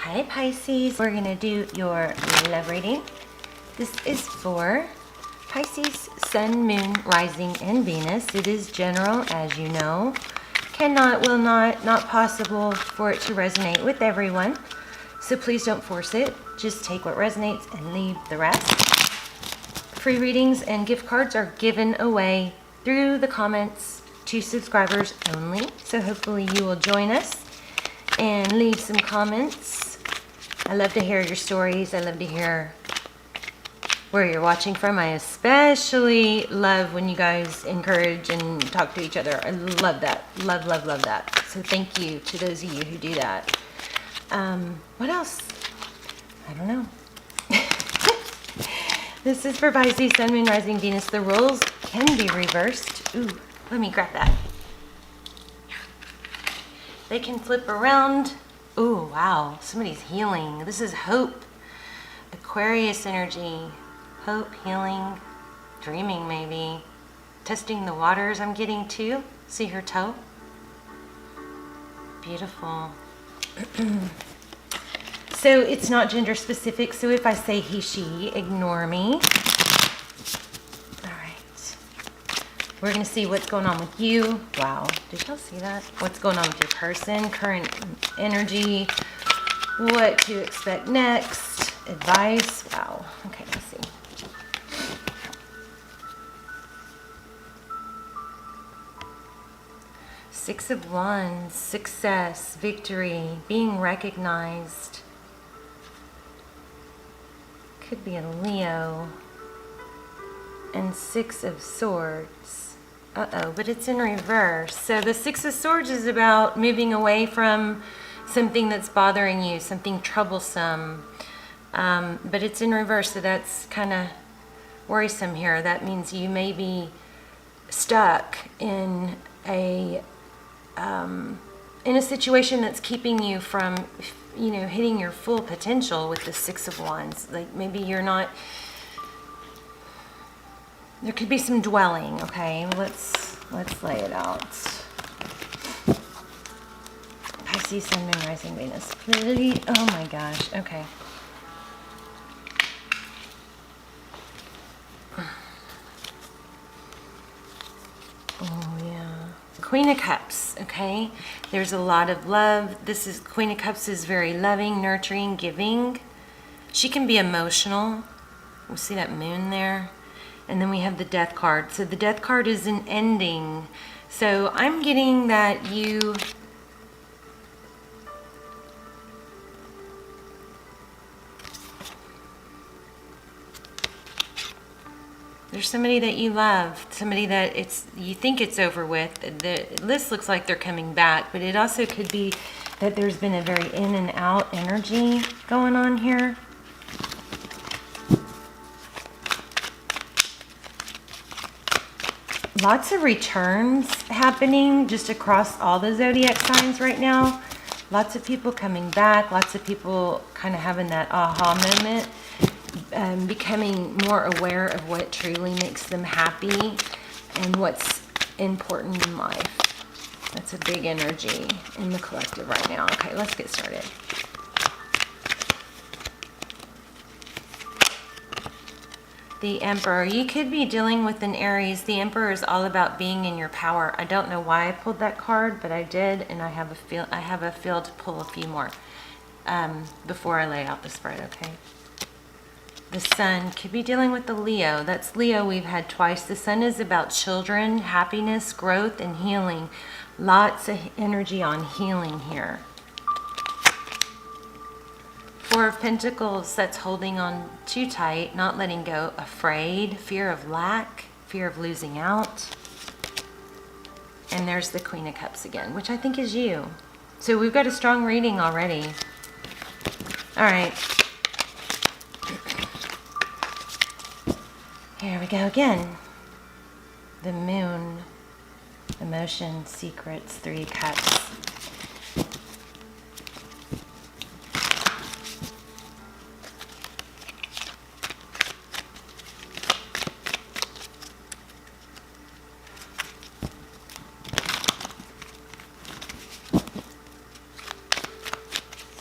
Hi Pisces, we're going to do your love reading. This is for Pisces, Sun, Moon, Rising, and Venus. It is general, as you know. Cannot, will not possible for it to resonate with everyone. So please don't force it. Just take what resonates and leave the rest. Free readings and gift cards are given away through the comments to subscribers only. So hopefully you will join us and leave some comments. I love to hear your stories. I love to hear where you're watching from. I especially love when you guys encourage and talk to each other. I love that. Love that. So thank you to those of you who do that. What else? I don't know. This is for Pisces, Sun, Moon, Rising, Venus. The roles can be reversed. Ooh, let me grab that. They can flip around. Ooh, wow. Somebody's healing. This is hope. Aquarius energy. Hope, healing, dreaming maybe. Testing the waters I'm getting too. See her toe? Beautiful. So it's not gender specific. So if I say he, she, ignore me. All right. We're going to see what's going on with you. Wow. Did y'all see that? What's going on with your person, current energy, what to expect next, advice. Wow. Okay, let's see. Six of Wands, success, victory, being recognized. Could be a Leo. And Six of Swords. Uh-oh, but it's in reverse. So the Six of Swords is about moving away from something that's bothering you, something troublesome. But it's in reverse, so that's kind of worrisome here. That means you may be stuck in a situation that's keeping you from, hitting your full potential with the Six of Wands. Like maybe you're not. There could be some dwelling, okay? Let's lay it out. Pisces, Sun, Moon, Rising, Venus. Please. Oh my gosh. Okay. Oh yeah. Queen of Cups, okay? There's a lot of love. Queen of Cups is very loving, nurturing, giving. She can be emotional. We see that moon there. And then we have the Death card. So the Death card is an ending. So I'm getting that there's somebody that you love, somebody that you think it's over with. The list looks like they're coming back, but it also could be that there's been a very in and out energy going on here. Lots of returns happening just across all the zodiac signs right now. Lots of people coming back. Lots of people kind of having that aha moment. Becoming more aware of what truly makes them happy and what's important in life. That's a big energy in the collective right now. Okay, let's get started. The Emperor. You could be dealing with an Aries. The Emperor is all about being in your power. I don't know why I pulled that card, but I did, and I have a feel to pull a few more before I lay out the spread, okay? The Sun could be dealing with the Leo. That's Leo we've had twice. The Sun is about children, happiness, growth, and healing. Lots of energy on healing here. Four of Pentacles, that's holding on too tight, not letting go, afraid, fear of lack, fear of losing out. And there's the Queen of Cups again, which I think is you. So we've got a strong reading already. All right. Here we go again. The Moon, emotion, secrets, Three Cups.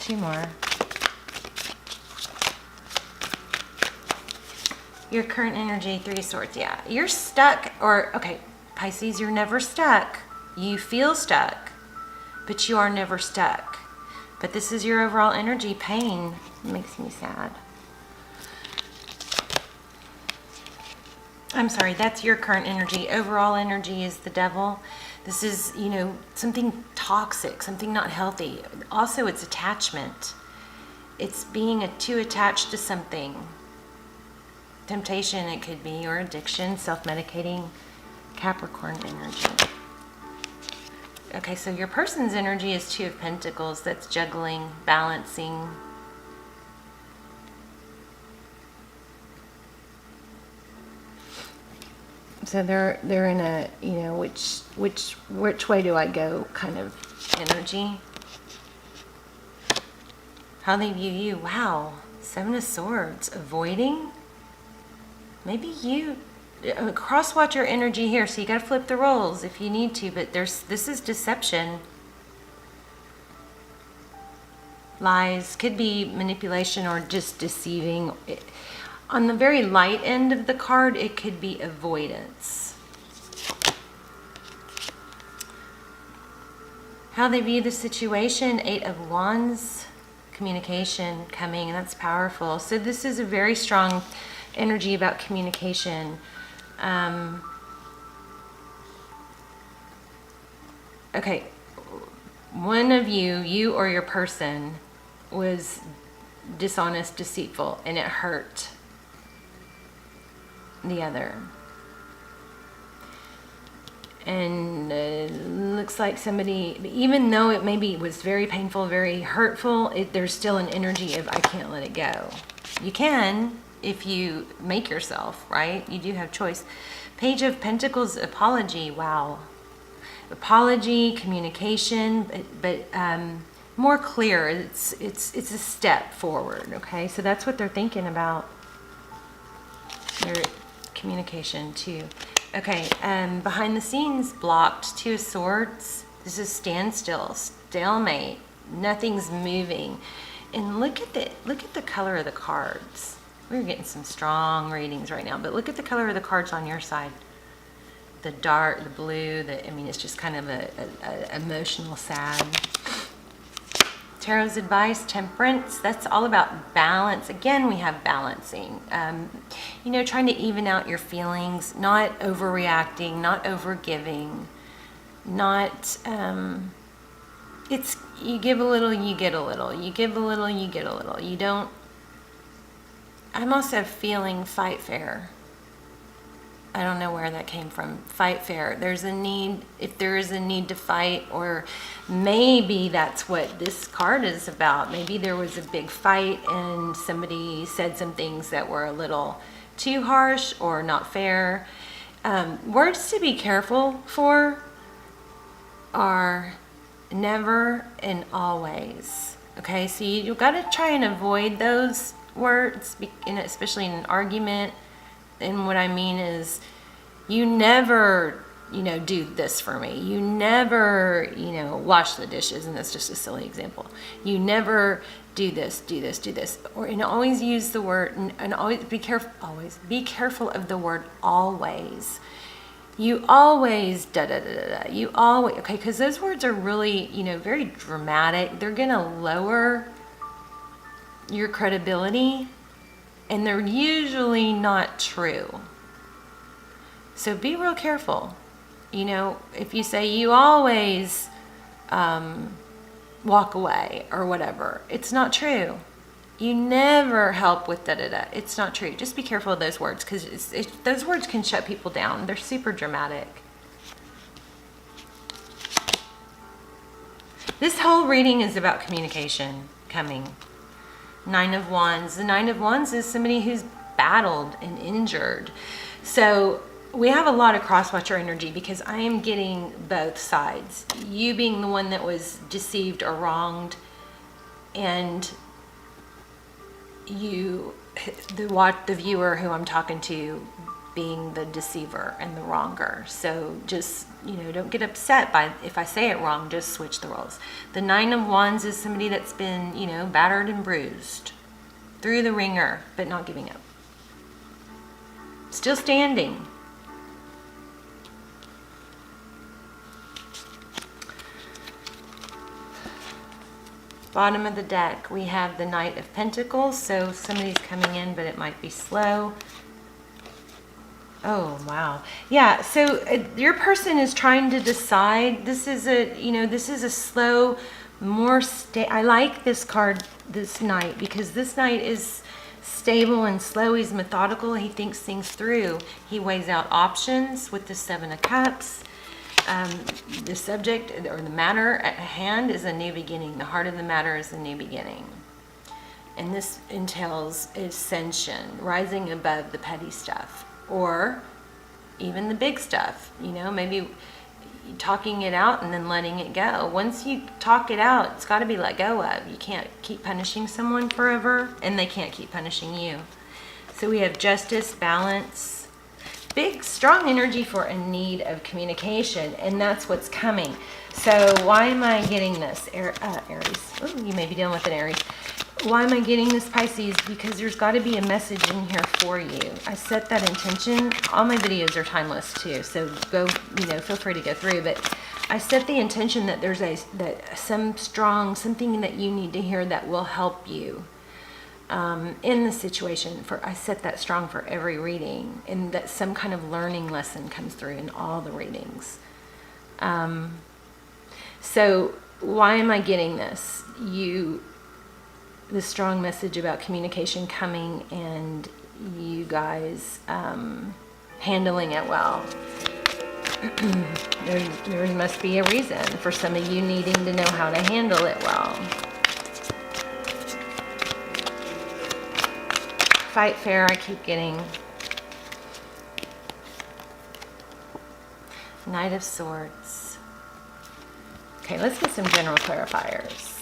Two more. Your current energy, Three of Swords. Yeah, you're stuck. Or, okay, Pisces, you're never stuck. You feel stuck, but you are never stuck. But this is your overall energy. Pain makes me sad. I'm sorry, that's your current energy. Overall energy is the Devil. This is, you know, something toxic, something not healthy. Also, it's attachment. It's being too attached to something. Temptation, it could be, or addiction, self-medicating. Capricorn energy. Okay, so your person's energy is Two of Pentacles. That's juggling, balancing. So they're in a, you know, which way do I go kind of energy. How they view you. Wow. Seven of Swords. Avoiding. Maybe you cross-watch your energy here, so you got to flip the roles if you need to, but this is deception. Lies, could be manipulation or just deceiving. On the very light end of the card, it could be avoidance. How they view the situation, Eight of Wands, communication coming, and that's powerful. So this is a very strong energy about communication. Okay, one of you or your person was dishonest, deceitful, and it hurt the other. And looks like somebody, even though it maybe was very painful, very hurtful, there's still an energy of I can't let it go. You can if you make yourself, right? You do have choice. Page of Pentacles, apology. Wow. Apology, communication, but more clear. It's a step forward, okay? So that's what they're thinking about. Their communication too. Okay, behind the scenes, blocked. Two of Swords. This is standstill, stalemate. Nothing's moving. And look at the color of the cards. We're getting some strong readings right now, but look at the color of the cards on your side. The dark, the blue, I mean, it's just kind of a emotional, sad. Tarot's advice, Temperance. That's all about balance. Again, we have balancing. You know, trying to even out your feelings, not overreacting, not overgiving, not, it's, you give a little, you get a little. You give a little, you get a little. You don't, I'm also feeling fight fair. I don't know where that came from. Fight fair. There's a need, if there is a need to fight, or maybe that's what this card is about. Maybe there was a big fight and somebody said some things that were a little too harsh or not fair. Words to be careful for are never and always. Okay, so you've got to try and avoid those words, especially in an argument. And what I mean is, you never, you know, do this for me. You never, you know, wash the dishes, and that's just a silly example. You never do this, do this, do this. And always use the word, and always be careful of the word always. You always, da da da da da. You always, okay, because those words are really, you know, very dramatic. They're going to lower your credibility. And they're usually not true. So be real careful. You know, if you say you always walk away or whatever, it's not true. You never help with da-da-da. It's not true. Just be careful of those words, because those words can shut people down. They're super dramatic. This whole reading is about communication coming. Nine of Wands. The Nine of Wands is somebody who's battled and injured. So we have a lot of cross-watcher energy, because I am getting both sides. You being the one that was deceived or wronged, and you, the viewer who I'm talking to, being the deceiver and the wronger. So just, you know, don't get upset if I say it wrong. Just switch the roles. The Nine of Wands is somebody that's been, you know, battered and bruised, through the ringer, but not giving up. Still standing. Bottom of the deck, we have the Knight of Pentacles. So somebody's coming in, but it might be slow. Oh, wow. Yeah, so your person is trying to decide. This is a slow, I like this card, this Knight, because this Knight is stable and slow. He's methodical. He thinks things through. He weighs out options with the Seven of Cups. The subject or the matter at hand is a new beginning. The heart of the matter is a new beginning. And this entails ascension, rising above the petty stuff, or even the big stuff. Maybe talking it out and then letting it go. Once you talk it out, it's got to be let go of. You can't keep punishing someone forever, and they can't keep punishing you. So we have justice, balance, big, strong energy for a need of communication, and that's what's coming. So why am I getting this, Aries? Ooh, you may be dealing with an Aries. Why am I getting this, Pisces? Because there's got to be a message in here for you. I set that intention. All my videos are timeless too, so go, feel free to go through. But I set the intention that there's something that you need to hear that will help you in the situation. I set that strong for every reading, and that some kind of learning lesson comes through in all the readings. So why am I getting this? The strong message about communication coming, and you guys handling it well. There must be a reason for some of you needing to know how to handle it well. Fight fair, I keep getting. Knight of Swords. Okay, let's get some general clarifiers.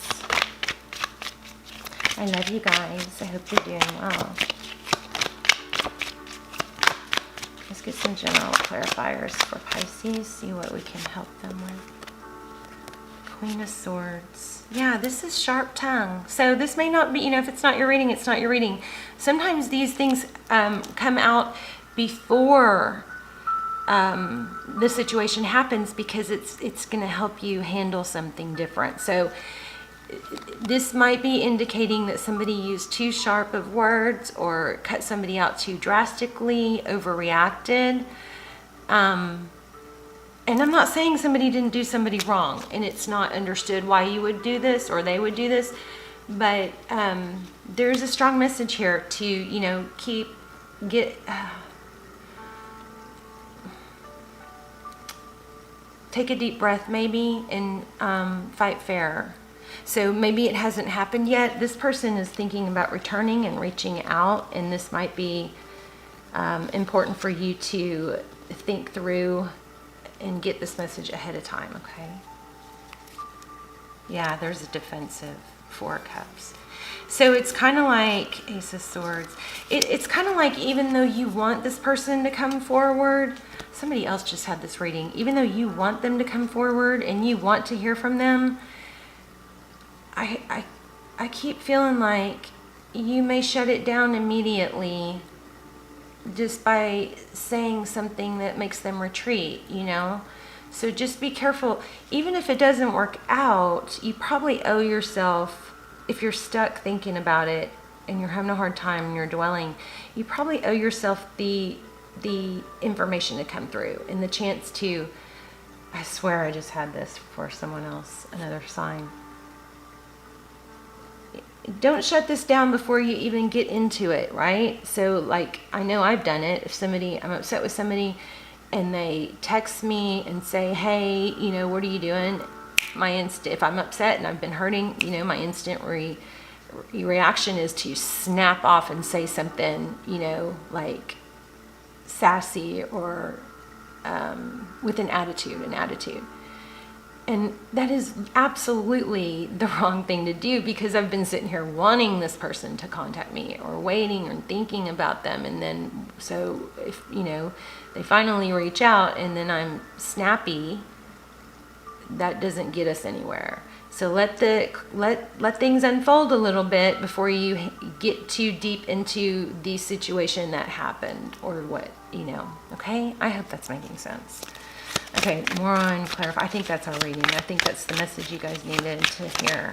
I love you guys. I hope you're doing well. Let's get some general clarifiers for Pisces, see what we can help them with. Queen of Swords. Yeah, this is sharp tongue. So this may not be, if it's not your reading, it's not your reading. Sometimes these things come out before the situation happens, because it's going to help you handle something different. So this might be indicating that somebody used too sharp of words, or cut somebody out too drastically, overreacted. And I'm not saying somebody didn't do somebody wrong and it's not understood why you would do this or they would do this, but there's a strong message here to, take a deep breath maybe, and fight fair. So maybe it hasn't happened yet. This person is thinking about returning and reaching out, and this might be important for you to think through and get this message ahead of time, okay? Yeah, there's a defensive Four of Cups. So it's kind of like Ace of Swords. It's kind of like, even though you want this person to come forward, somebody else just had this reading, even though you want them to come forward and you want to hear from them, I keep feeling like you may shut it down immediately just by saying something that makes them retreat, So just be careful. Even if it doesn't work out, you probably owe yourself, if you're stuck thinking about it and you're having a hard time and you're dwelling, you probably owe yourself the information to come through and the chance to, I swear I just had this for someone else, another sign. Don't shut this down before you even get into it, right? So like, I know I've done it. If I'm upset with somebody and they text me and say, hey, what are you doing? If I'm upset and I've been hurting, my instant reaction is to snap off and say something, like sassy or with an attitude. And that is absolutely the wrong thing to do, because I've been sitting here wanting this person to contact me or waiting or thinking about them. And then, so if, they finally reach out and then I'm snappy, that doesn't get us anywhere. So let things unfold a little bit before you get too deep into the situation that happened or what, okay? I hope that's making sense. Okay, more on clarify. I think that's our reading. I think that's the message you guys needed to hear.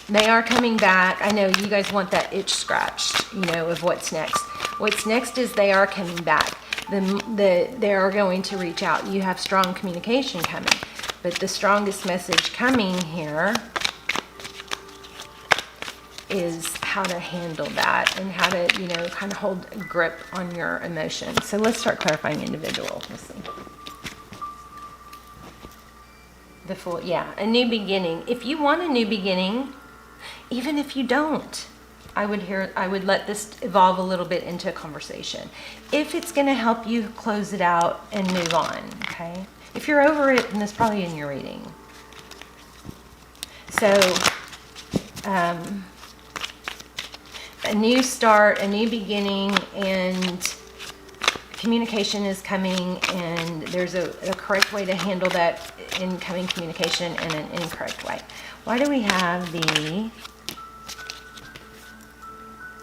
They are coming back. I know you guys want that itch scratched, of what's next. What's next is they are coming back. They are going to reach out. You have strong communication coming. But the strongest message coming here is how to handle that and how to, kind of hold a grip on your emotions. So let's start clarifying individual. Let's see. The Fool, yeah, a new beginning. If you want a new beginning, even if you don't, I would let this evolve a little bit into a conversation. If it's going to help you close it out and move on, okay? If you're over it, then it's probably in your reading. So, a new start, a new beginning, and communication is coming, and there's a correct way to handle that incoming communication and an incorrect way. Why do we have the...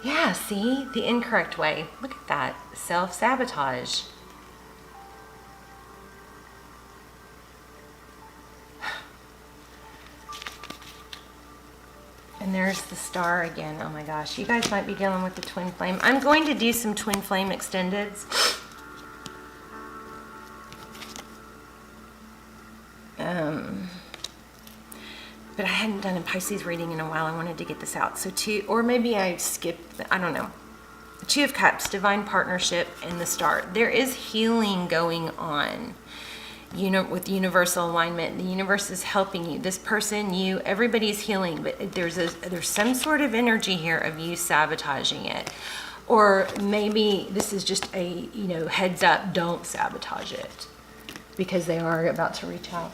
Yeah, see? The incorrect way. Look at that. Self-sabotage. And there's the Star again. Oh my gosh. You guys might be dealing with the twin flame. I'm going to do some twin flame extendeds. But I hadn't done a Pisces reading in a while. I wanted to get this out. So or maybe I skipped, I don't know. Two of Cups, divine partnership, and the Star. There is healing going on. With universal alignment, the universe is helping you. This person, everybody's healing, but there's some sort of energy here of you sabotaging it. Or maybe this is just a, heads up, don't sabotage it, because they are about to reach out.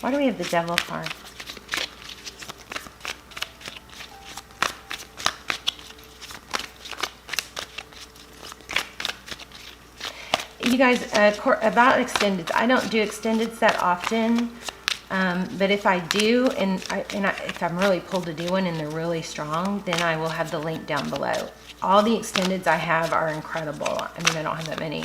Why do we have the Devil card? You guys, about extendeds, I don't do extendeds that often, but if I do, if I'm really pulled to do one and they're really strong, then I will have the link down below. All the extendeds I have are incredible. I mean, I don't have that many,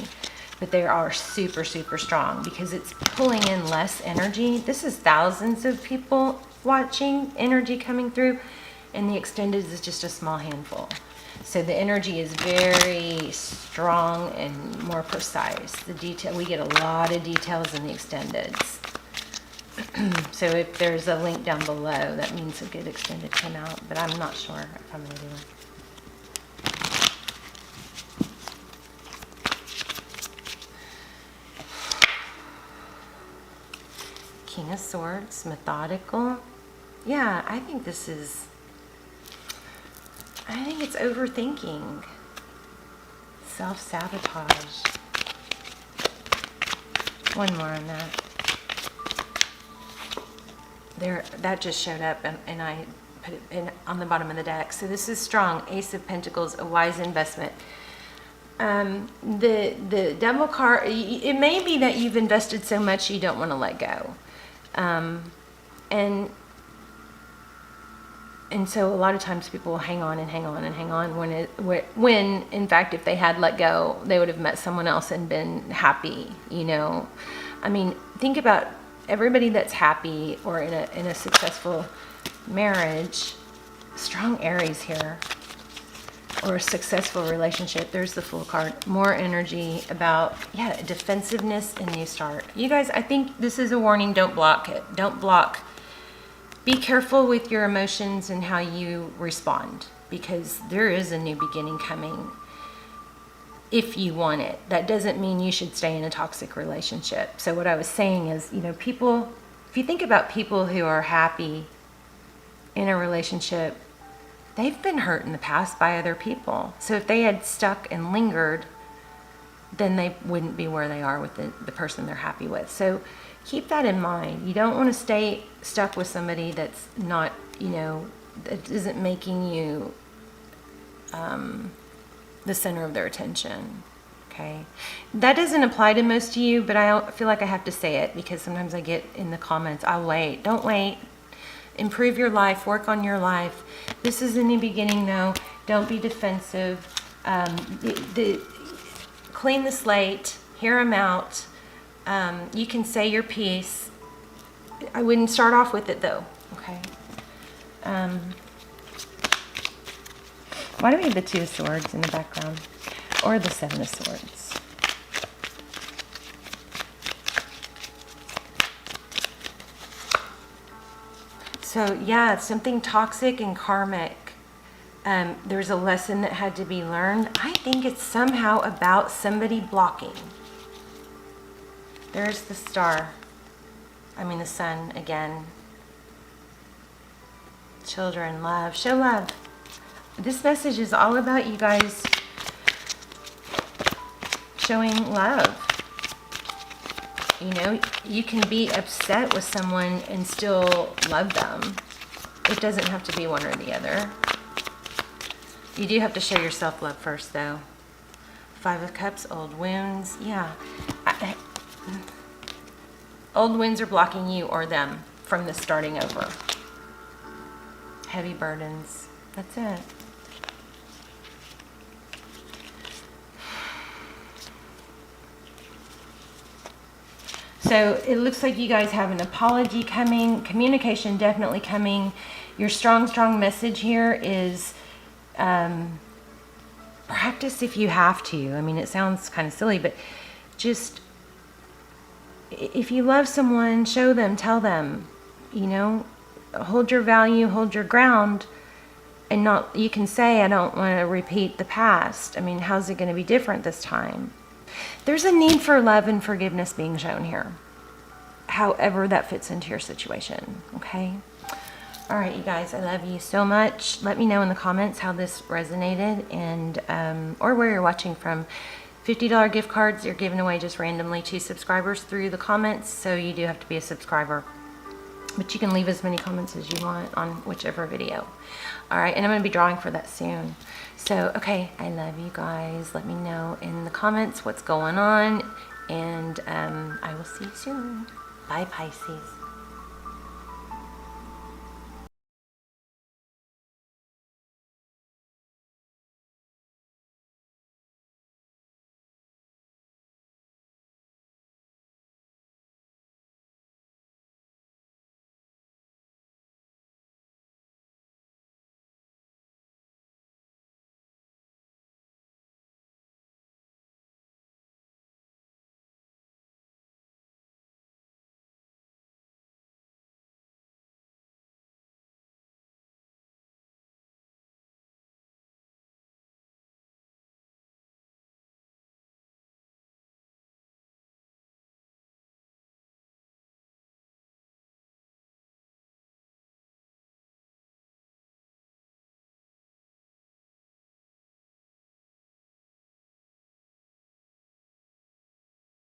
but they are super, super strong because it's pulling in less energy. This is thousands of people watching, energy coming through, and the extendeds is just a small handful. So the energy is very strong and more precise. We get a lot of details in the extendeds. So if there's a link down below, that means a good extended came out, but I'm not sure if I'm going to do it. King of Swords, methodical. Yeah, I think it's overthinking. Self-sabotage. One more on that. That just showed up, and I put it on the bottom of the deck. So this is strong. Ace of Pentacles, a wise investment. The Devil card, it may be that you've invested so much you don't want to let go. And so a lot of times people will hang on and hang on and hang on when in fact, if they had let go, they would have met someone else and been happy, I mean, think about everybody that's happy or in a successful marriage. Strong Aries here, or a successful relationship. There's the Fool card. More energy about, defensiveness and new start. You guys, I think this is a warning. Don't block it. Don't block. Be careful with your emotions and how you respond, because there is a new beginning coming if you want it. That doesn't mean you should stay in a toxic relationship. So what I was saying is, people, if you think about people who are happy in a relationship, they've been hurt in the past by other people. So if they had stuck and lingered, then they wouldn't be where they are with the person they're happy with. So keep that in mind. You don't want to stay stuck with somebody that's not, that isn't making you the center of their attention. okay? That doesn't apply to most of you, but I feel like I have to say it because sometimes I get in the comments, I'll wait. Don't wait. Improve your life. Work on your life. This is a new beginning, though. Don't be defensive. Clean the slate. Hear them out. You can say your piece. I wouldn't start off with it, though, okay? Why do we have the Two of Swords in the background? Or the Seven of Swords? So, yeah, something toxic and karmic. There's a lesson that had to be learned. I think it's somehow about somebody blocking. There's the star. The sun again. Children, love. Show love. This message is all about you guys showing love. You know, you can be upset with someone and still love them. It doesn't have to be one or the other. You do have to show yourself love first, though. Five of Cups, old wounds. Yeah. Old wounds are blocking you or them from the starting over. Heavy burdens. That's it. So it looks like you guys have an apology coming, communication definitely coming. Your strong message here is practice if you have to. It sounds kind of silly, but just if you love someone, show them, tell them, hold your value, hold your ground, and not, you can say, I don't want to repeat the past. How's it going to be different this time? There's a need for love and forgiveness being shown here, however that fits into your situation, okay? All right, you guys, I love you so much. Let me know in the comments how this resonated and or where you're watching from. $50 gift cards are given away just randomly to subscribers through the comments, so you do have to be a subscriber. But you can leave as many comments as you want on whichever video. All right, and I'm going to be drawing for that soon. So, okay, I love you guys. Let me know in the comments what's going on, and I will see you soon. Bye, Pisces.